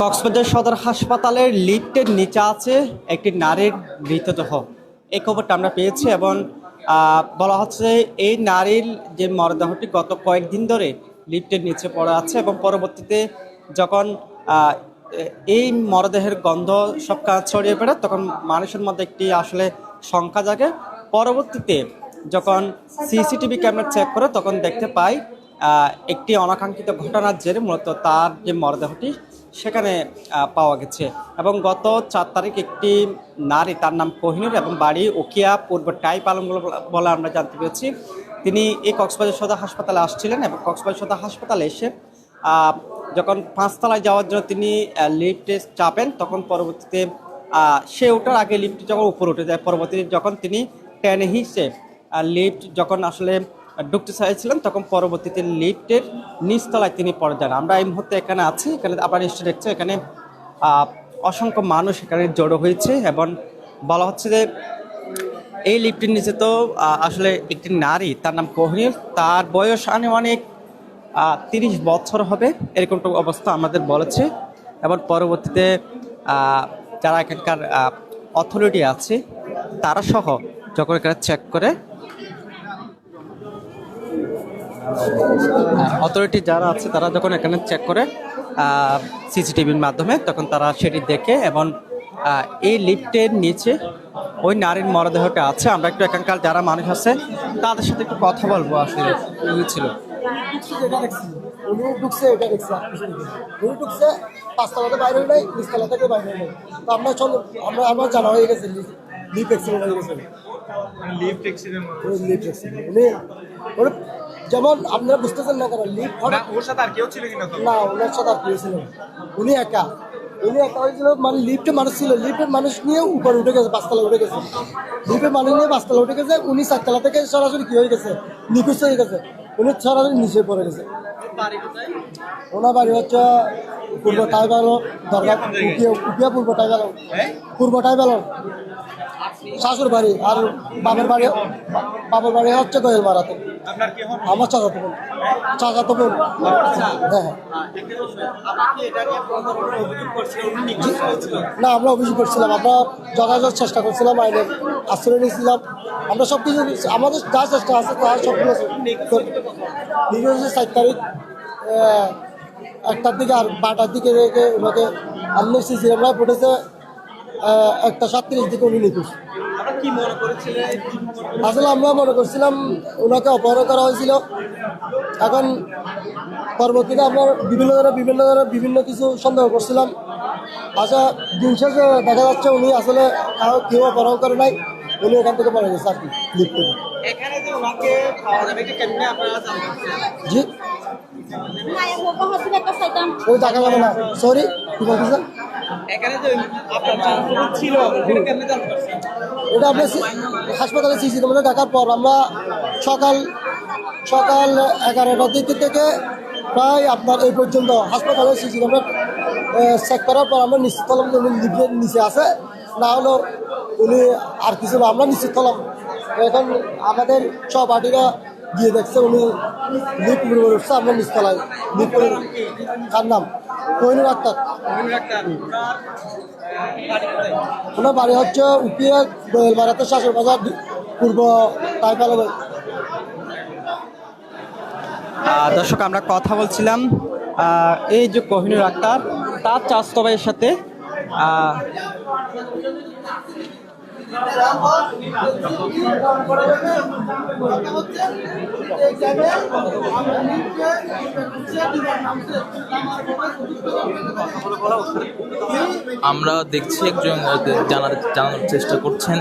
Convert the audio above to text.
কক্সবাজার সদর হাসপাতালের লিফটের নিচে আছে একটি নারীর মৃতদেহ। এই খবরটা আমরা পেয়েছি এবং বলা হচ্ছে এই নারীর যে মরদেহটি গত কয়েকদিন ধরে লিফটের নিচে পড়ে আছে এবং পরবর্তীতে যখন এই মরদেহের গন্ধ সব কাজ ছড়িয়ে পড়ে তখন মানুষের মধ্যে একটি আসলে শঙ্কা জাগে। পরবর্তীতে যখন সিসিটিভি ক্যামেরা চেক করে তখন দেখতে পাই একটি অনাকাঙ্ক্ষিত ঘটনার জেরে মূলত তার যে মরদেহটি সেখানে পাওয়া গেছে। এবং গত 4 তারিখ একটি নারী, তার নাম কোহিনুর এবং বাড়ি উকিয়া পূর্ব টাইপ আলমগুলো বলে আমরা জানতে পেরেছি, তিনি এই কক্সবাজার সদর হাসপাতালে আসছিলেন এবং কক্সবাজার সদর হাসপাতালে এসে যখন 5 তলায় যাওয়ার জন্য তিনি লিফটে চাপেন তখন পরবর্তীতে সে ওঠার আগে লিফটটি যখন উপরে উঠে যায়, পরবর্তীতে যখন তিনি টেনে হিসে লিফট যখন আসলে ঢুকতে চাইছিলেন তখন পরবর্তীতে লিফটের নিচতলায় তিনি পড়ে যান। আমরা এই মুহূর্তে এখানে আছি, এখানে আপনারা নিশ্চয়ই দেখছেন এখানে অসংখ্য মানুষ এখানে জড়ো হয়েছে এবং বলা হচ্ছে যে এই লিফটের নিচে তো আসলে একটি নারী, তার নাম কোহিনুর, তার বয়স আনুমানিক 30 বছর হবে এরকম অবস্থা আমাদের বলেছে। এবং পরবর্তীতে যারা এখানকার অথরিটি আছে তারা সহ যখন এখানে চেক করে, অথরিটি যারা আছে তারা যখন এখানে চেক করে সিসিটিভির মাধ্যমে তখন তারা সেটি দেখে এবং এই লিফটের নিচে ওই নারীর মরদেহটা আছে। আমরা একটু এখানকার যারা মানুষ আছে তাদের সাথে একটু কথা বলবো। আসলে ছিল আমরা জানা হয়ে গেছে যেমন আপনারা বুঝতেছেন না কারণ ওর সাথে আর কেউ ছিল কিনা না, ওনার সাথে আর কেউ ছিল, উনি একা হয়েছিল। মানে লিফটে মানুষ ছিল, লিফটের মানুষ নিয়ে উপরে উঠে গেছে, 5 তলা উঠে গেছে, লিফটের মানুষ নিয়ে 5 তলা উঠে গেছে। উনি 4 তলা থেকে সরাসরি কি হয়ে গেছে, নিখোঁজ হয়ে গেছে, উনি সরাসরি নিচে পড়ে গেছে। ওনার বাড়ি হচ্ছে পূর্ব টাইবালো দরগা, পূর্ব টাইবালো, শাশুর বাড়ি। আর বাবার বাড়ি হচ্ছে গোয়েল মারাতে। আমার চাচাতো বোন। হ্যাঁ, না আমরা অভিযোগ করছিলাম, আমরা যথাযথ চেষ্টা করছিলাম, আইনের আশ্রয় নিয়েছিলাম, আমরা সব কিছু আমাদের যা চেষ্টা আছে তার সবগুলো 4 তারিখ 1টার দিকে আর 12টার দিকে রেখে ওনাকে আমি সিসি ক্যামেরায় ফুটেছে 1:37 দিকে উনি নিখোঁজ। আসলে আমরা মনে করছিলাম ওনাকে অপহরণ করা হয়েছিল। এখন পরবর্তীতে আমরা বিভিন্ন কিছু সন্দেহ করছিলাম। আচ্ছা, দিন শেষে দেখা যাচ্ছে উনি আসলে কেউ অপহরণ করে নাই, উনি এখান থেকে পড়ে গেছে আর কি, লিফট থেকে। জি, ওই দেখা যাবে না, সরি, কি বলতেছেন? এটা আপনার হাসপাতালে সিসিটিভি দেখার পর আমরা সকাল 11টার দিক থেকে প্রায় আপনার এই পর্যন্ত হাসপাতালে সিসিটিভি চেক করার পর আমরা নিশ্চিত হলাম যে উনি লিফটের নিচে আছে, না হলো উনি আর কিছু না, আমরা নিশ্চিত হলাম। এখন আমাদের সহপাঠীরা গিয়ে দেখছে উনি লিফট উঠছে, আমরা নিচতলায় লিফট। কার নাম? কোহিনুর আক্তার। ওনার বাড়ি হচ্ছে উকিয়া গোয়েল মারাতে, শাশুর বাজার, পূর্ব টাইপালো। দর্শক, আমরা কথা বলছিলাম এই যে কোহিনুর আক্তার, তার চাচাতো ভাইয়ের সাথে। আমরা দেখছি একজন জানার চেষ্টা করছেন।